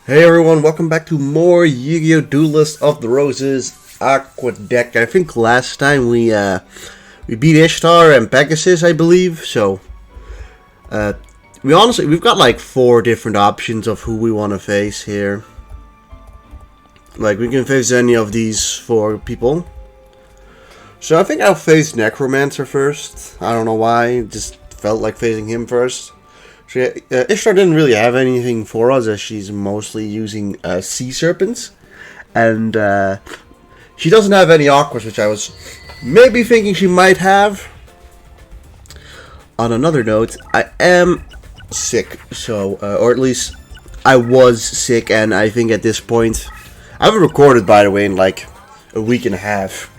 Hey everyone, welcome back to more Yu-Gi-Oh! Duelist of the Roses Aqua Deck. I think last time we beat Ishtar and Pegasus, I believe. So we've got like 4 different options of who we want to face here. Like we can face any of these 4 people. So I think I'll face Necromancer first. I don't know why, just felt like facing him first. So yeah, Ishtar didn't really have anything for us as she's mostly using sea serpents. And she doesn't have any aquas, which I was maybe thinking she might have. On another note, I am sick, so or at least I was sick, and I think at this point I haven't recorded, by the way, in like a week and a half.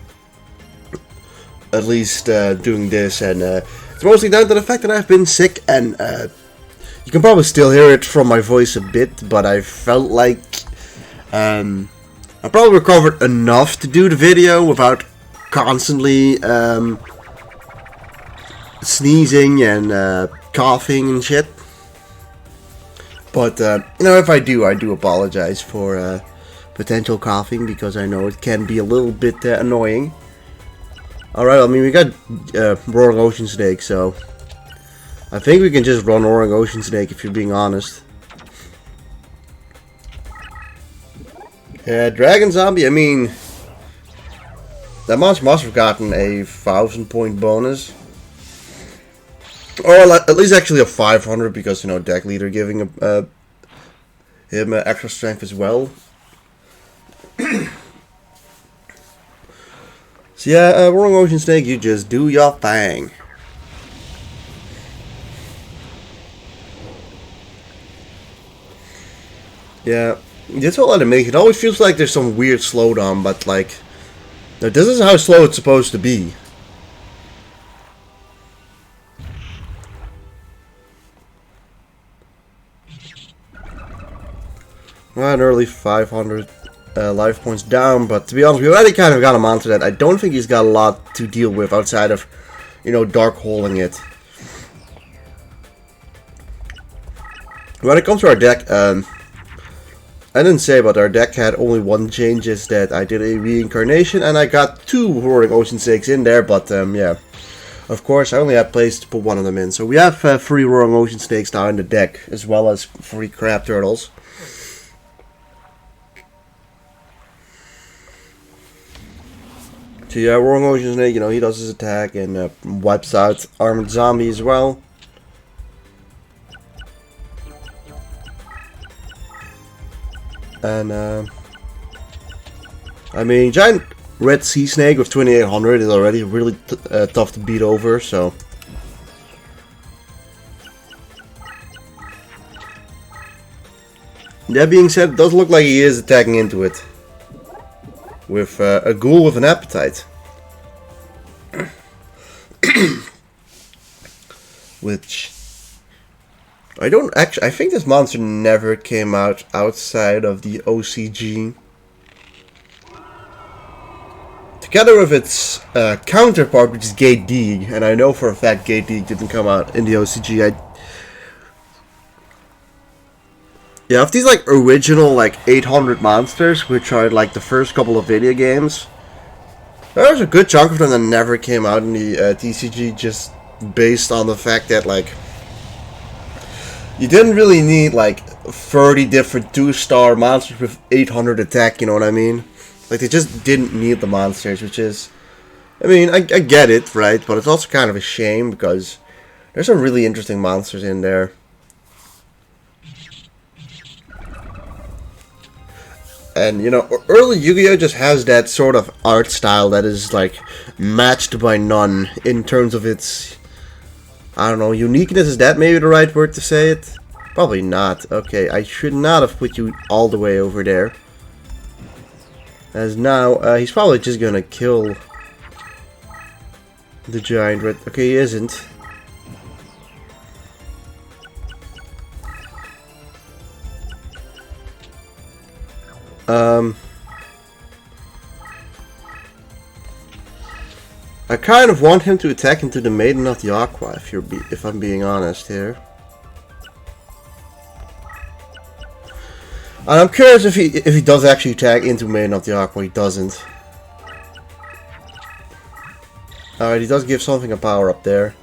At least doing this, and it's mostly down to the fact that I've been sick, and you can probably still hear it from my voice a bit, but I felt like I probably recovered enough to do the video without constantly sneezing and coughing and shit. But you know, if I do apologize for potential coughing, because I know it can be a little bit annoying. Alright, I mean, we got Roaring Ocean Snake, so I think we can just run Roaring Ocean Snake, if you're being honest. Yeah, Dragon Zombie, I mean, that monster must have gotten a 1000-point bonus. Or at least actually a 500, because, you know, deck leader giving him extra strength as well. So yeah, Roaring Ocean Snake, you just do your thing. Yeah, this whole animation, it always feels like there's some weird slowdown, but like, this is how slow it's supposed to be. Well, an early 500 life points down, but to be honest, we already kind of got him onto that. I don't think he's got a lot to deal with outside of, you know, dark holing it. When it comes to our deck, I didn't say, but our deck had only one change, is that I did a reincarnation and I got 2 Roaring Ocean Snakes in there, but yeah. Of course, I only had place to put 1 of them in. So we have 3 Roaring Ocean Snakes now in the deck, as well as 3 Crab Turtles. So yeah, Roaring Ocean Snake, you know, he does his attack and wipes out Armored Zombie as well. And I mean, giant red sea snake with 2800 is already really tough to beat over, so that being said, it does look like he is attacking into it with a ghoul with an appetite. Which I don't actually, I think this monster never came out outside of the OCG. Together with its counterpart, which is Gate D, and I know for a fact Gate D didn't come out in the OCG. Yeah, of these like original like 800 monsters, which are like the first couple of video games, there's a good chunk of them that never came out in the TCG, just based on the fact that like you didn't really need like 30 different 2-star monsters with 800 attack, you know what I mean? Like, they just didn't need the monsters, which is, I mean, I get it, right? But it's also kind of a shame, because there's some really interesting monsters in there. And, you know, early Yu-Gi-Oh! Just has that sort of art style that is, like, matched by none in terms of its, I don't know, uniqueness. Is that maybe the right word to say it? Probably not. Okay, I should not have put you all the way over there. As now, he's probably just gonna kill the giant red. Okay, he isn't. I kind of want him to attack into the Maiden of the Aqua, if I'm being honest here. And I'm curious if he does actually tag into Maiden of the Aqua. He doesn't. Alright, he does give something a power up there.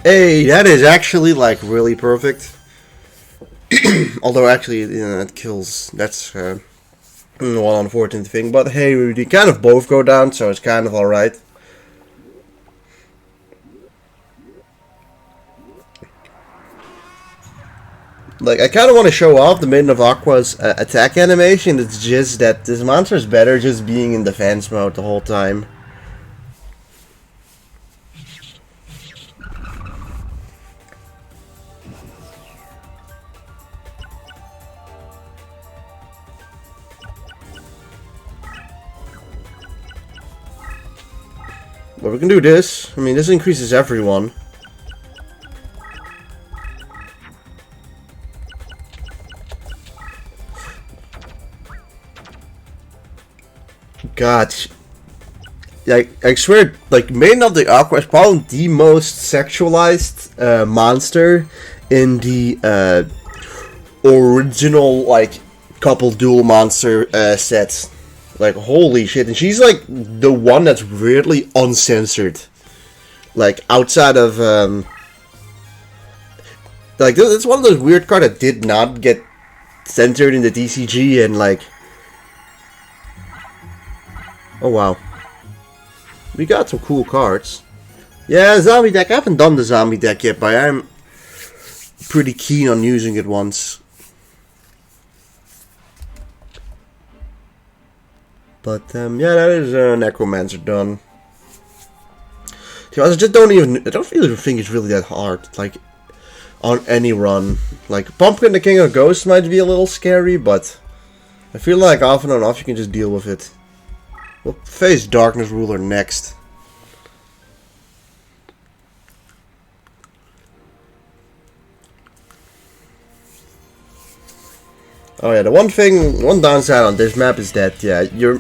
Hey, that is actually like really perfect. Although actually, you know, that kills. That's one unfortunate thing. But hey, they kind of both go down, so it's kind of alright. Like, I kind of want to show off the Maiden of Aqua's attack animation. It's just that this monster is better just being in defense mode the whole time. But we can do this. I mean, this increases everyone. God, like I swear, like Maiden of the Aqua is probably the most sexualized monster in the original like couple duel monster sets. Like holy shit, and she's like the one that's weirdly uncensored. Like outside of like it's one of those weird cards that did not get censored in the TCG and like. Oh wow. We got some cool cards. Yeah, zombie deck. I haven't done the zombie deck yet, but I'm pretty keen on using it once. But yeah, that is Necromancer done. See, I just don't even think it's really that hard. Like on any run. Like Pumpkin the King of Ghosts might be a little scary, but I feel like often enough you can just deal with it. We'll face Darkness Ruler next. Oh yeah, the one downside on this map is that yeah, your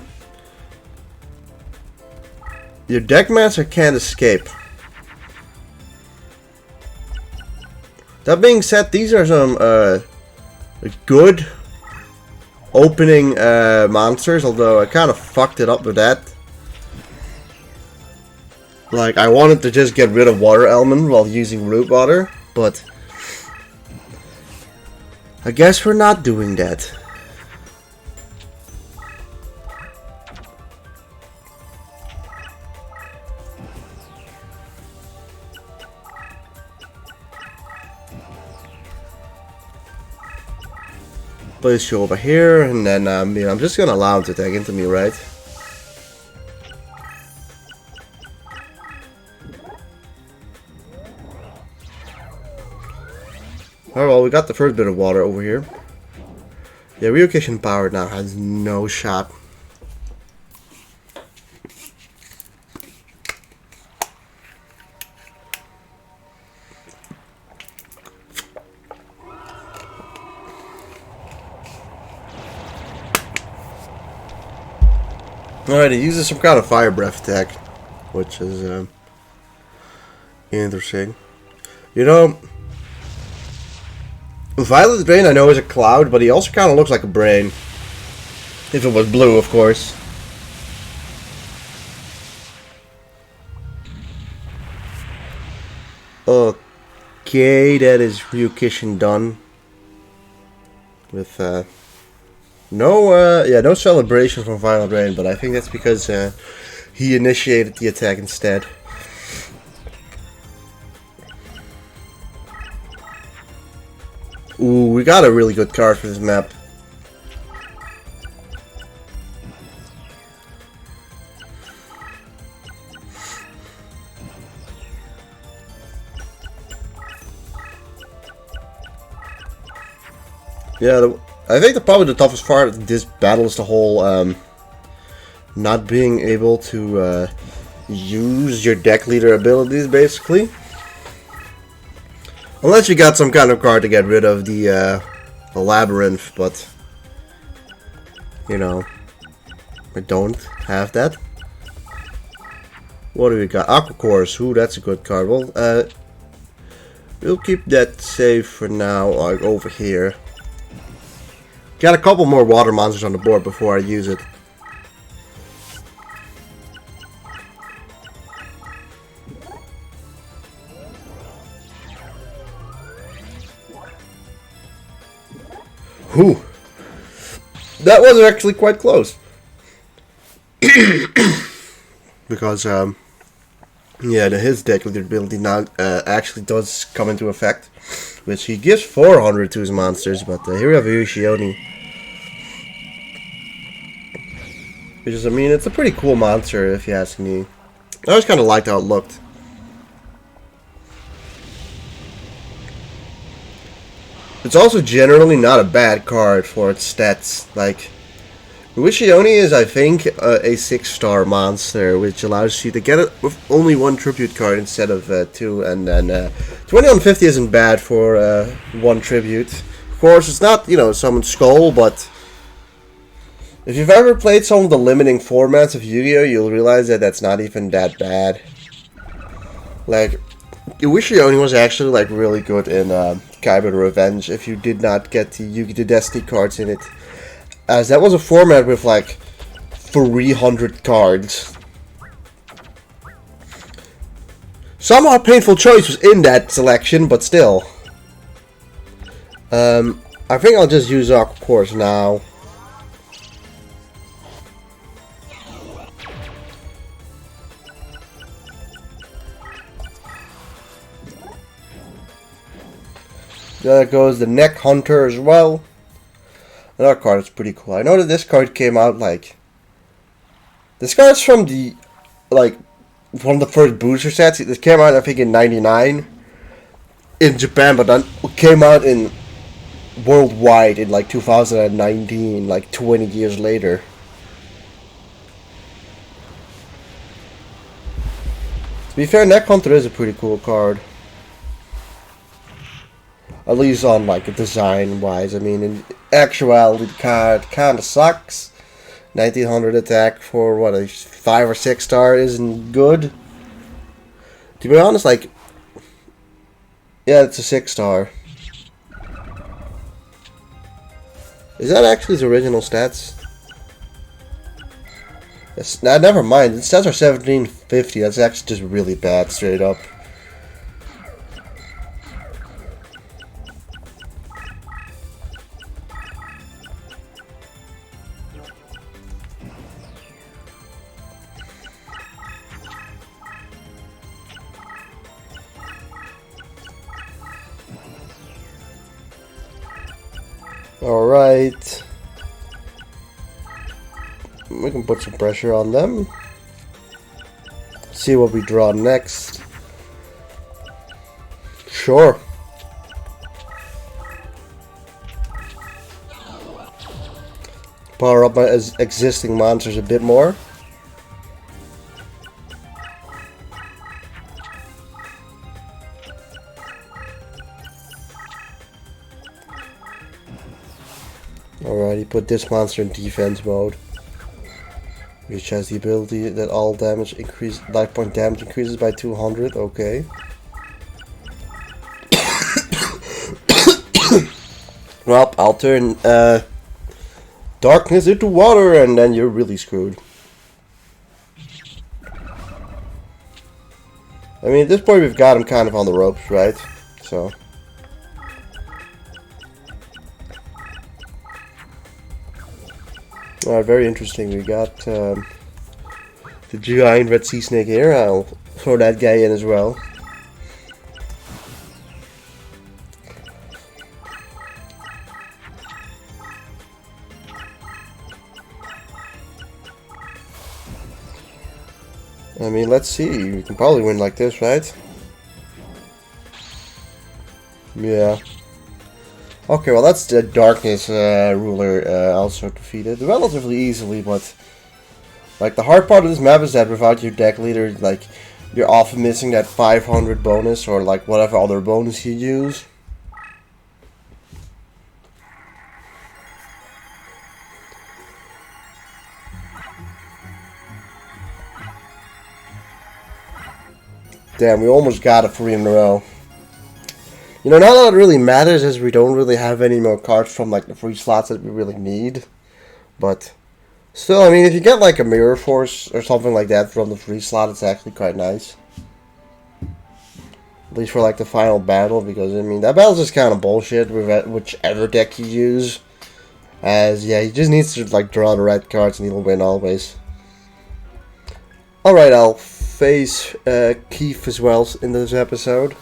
deck master can't escape. That being said, these are some good opening monsters, although I kind of fucked it up with that. Like, I wanted to just get rid of Water Element while using Root Water, but I guess we're not doing that. Place you over here, and then you know, I'm just gonna allow him to tag into me, right? Oh well, we got the first bit of water over here. Yeah, Relocation Power now has no shot. Alright, he uses some kind of Fire Breath attack, which is interesting. You know, Violet Drain I know is a cloud, but he also kind of looks like a brain. If it was blue, of course. Okay, that is Ryukishin done. With no celebration from Violet Drain, but I think that's because he initiated the attack instead. Ooh, we got a really good card for this map. Yeah, I think probably the toughest part of this battle is the whole not being able to use your deck leader abilities, basically. Unless you got some kind of card to get rid of the Labyrinth, but you know, I don't have that. What do we got? Aqua Course. Ooh, that's a good card. Well, we'll keep that safe for now, like over here. Got a couple more water monsters on the board before I use it. Whew. That was actually quite close. Because, yeah, his deck leader ability now actually does come into effect. Which he gives 400 to his monsters, but here we have Yushioni. Which is, I mean, it's a pretty cool monster if you ask me. I always kind of liked how it looked. It's also generally not a bad card for its stats. Like, Wishioni is, I think, a 6-star monster, which allows you to get it with only 1 tribute card instead of 2, and then 20 on 50 isn't bad for 1 tribute. Of course, it's not, you know, Summon Skull, but if you've ever played some of the limiting formats of Yu-Gi-Oh!, you'll realize that that's not even that bad. Like, Wishioni was actually, like, really good in Kyber Revenge if you did not get the Yu-Gi-Oh! Destiny cards in it. As that was a format with like 300 cards. Somewhat painful choice was in that selection, but still. I think I'll just use Aqua Course now. There goes the Neck Hunter as well. Another card is pretty cool. I know that this card came out like... This card's from the... Like, one of the first booster sets. This came out, I think, in 99. In Japan, but then came out in... worldwide in like 2019, like 20 years later. To be fair, Neck Hunter is a pretty cool card. At least on like design wise. I mean, in actuality, the card kind of sucks. 1900 attack for what, a 5 or 6 star isn't good. To be honest, like, yeah, it's a 6 star. Is that actually his original stats? Nah, never mind. The stats are 1750. That's actually just really bad, straight up. Alright. We can put some pressure on them. See what we draw next. Sure. Power up my existing monsters a bit more. Alrighty, put this monster in defense mode, which has the ability that all damage life point damage increases by 200. Okay. Well, I'll turn darkness into water, and then you're really screwed. I mean, at this point we've got him kind of on the ropes, right? So. Alright, very interesting. We got the giant red sea snake here. I'll throw that guy in as well. I mean, let's see. We can probably win like this, right? Yeah. Okay, well that's the darkness ruler also defeated relatively easily, but like the hard part of this map is that without your deck leader, like you're often missing that 500 bonus or like whatever other bonus you use. Damn, we almost got a 3 in a row. You know, not that it really matters as we don't really have any more cards from like the free slots that we really need. But still, I mean, if you get like a Mirror Force or something like that from the free slot, it's actually quite nice. At least for like the final battle, because I mean, that battle's just kind of bullshit with whichever deck you use. As, yeah, he just needs to like draw the red cards and he'll win always. Alright, I'll face Keith as well in this episode.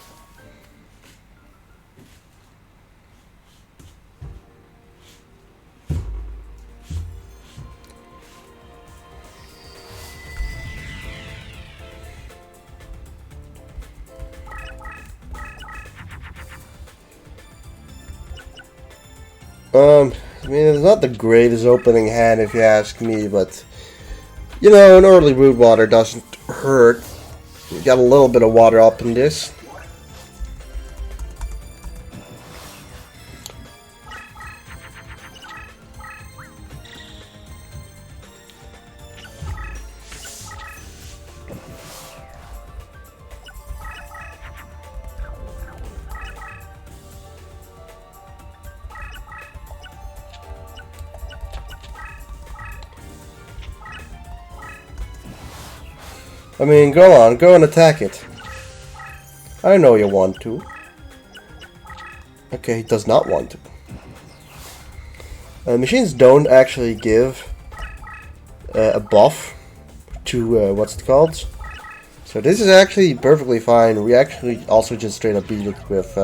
I mean, it's not the greatest opening hand if you ask me, but you know, an early root water doesn't hurt. You got a little bit of water up in this. I mean, go on, go and attack it. I know you want to. Okay, he does not want to. Machines don't actually give a buff to what's it called. So this is actually perfectly fine. We actually also just straight up beat it with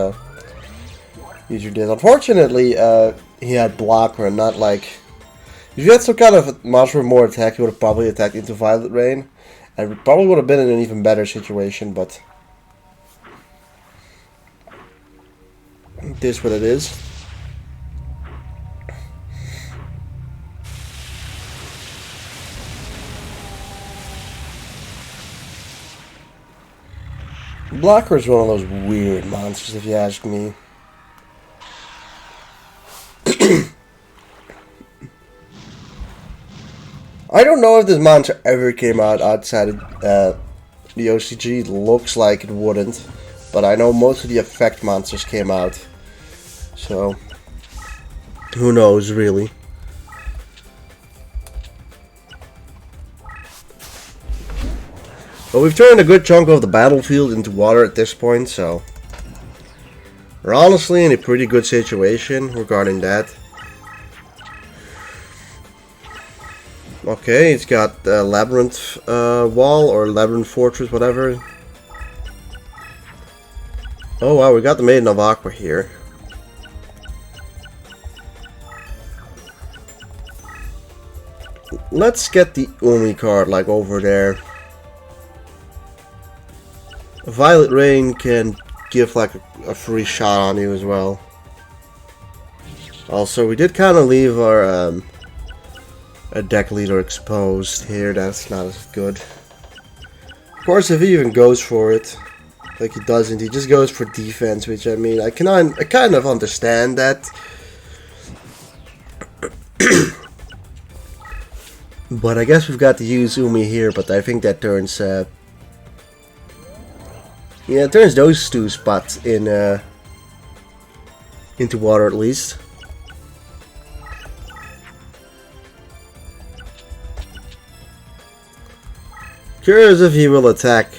user this. Unfortunately, he had blocker and not like. If you had some kind of a monster with more attack, he would have probably attacked into Violet Rain. And we probably would have been in an even better situation, but it is what it is. Blocker is one of those weird monsters, if you ask me. I don't know if this monster ever came out outside of the OCG. Looks like it wouldn't, but I know most of the effect monsters came out. So, who knows, really. But we've turned a good chunk of the battlefield into water at this point, so we're honestly in a pretty good situation regarding that. Okay, it's got a Labyrinth wall or Labyrinth Fortress, whatever. Oh wow, we got the Maiden of Aqua here. Let's get the Umi card like over there. Violet Rain can give like a free shot on you as well. Also, we did kind of leave our a deck leader exposed here. That's not as good. Of course, if he even goes for it, like he doesn't, he just goes for defense, which I mean, I kind of understand that. But I guess we've got to use Umi here, but I think that turns yeah, it turns those two spots in into water at least. Curious if he will attack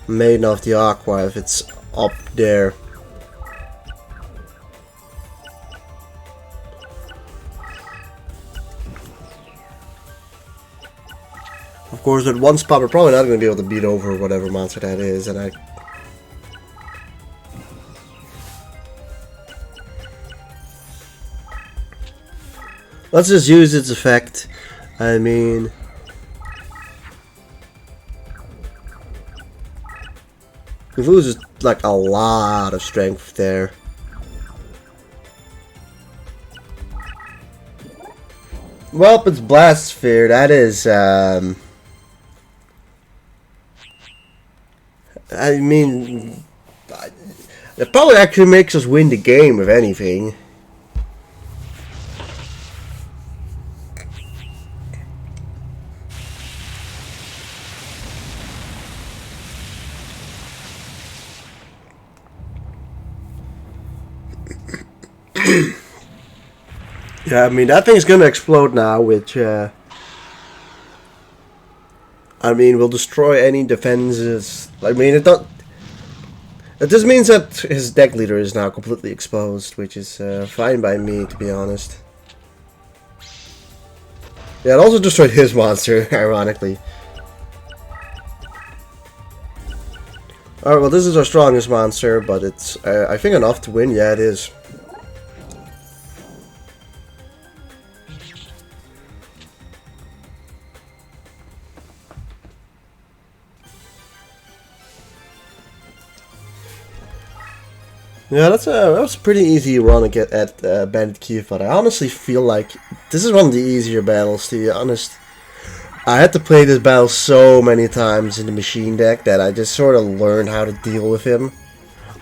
Maiden of the Aqua if it's up there. Of course, at one spot we're probably not going to be able to beat over whatever monster that is, and let's just use its effect. I mean, he loses like a lot of strength there. Well, it's Blast Sphere. That is, I mean, it probably actually makes us win the game, if anything. Yeah, I mean, that thing's gonna explode now, which, I mean, will destroy any defenses. I mean, it just means that his deck leader is now completely exposed, which is fine by me, to be honest. Yeah, it also destroyed his monster, ironically. Alright, well, this is our strongest monster, but it's, I think, enough to win. Yeah, it is. Yeah, that was a pretty easy run to get at Bandit Keith, but I honestly feel like this is one of the easier battles, to be honest. I had to play this battle so many times in the machine deck that I just sort of learned how to deal with him.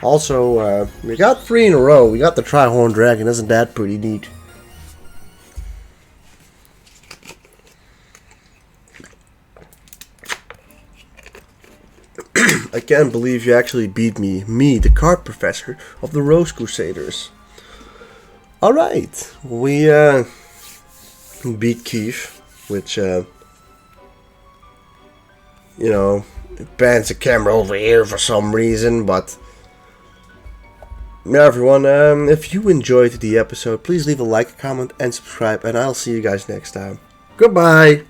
Also, we got 3 in a row. We got the Trihorn Dragon. Isn't that pretty neat? I can't believe you actually beat me, the card professor of the Rose Crusaders. Alright, we beat Keith, which, you know, bans the camera over here for some reason, but yeah, everyone, if you enjoyed the episode, please leave a like, comment, and subscribe, and I'll see you guys next time. Goodbye!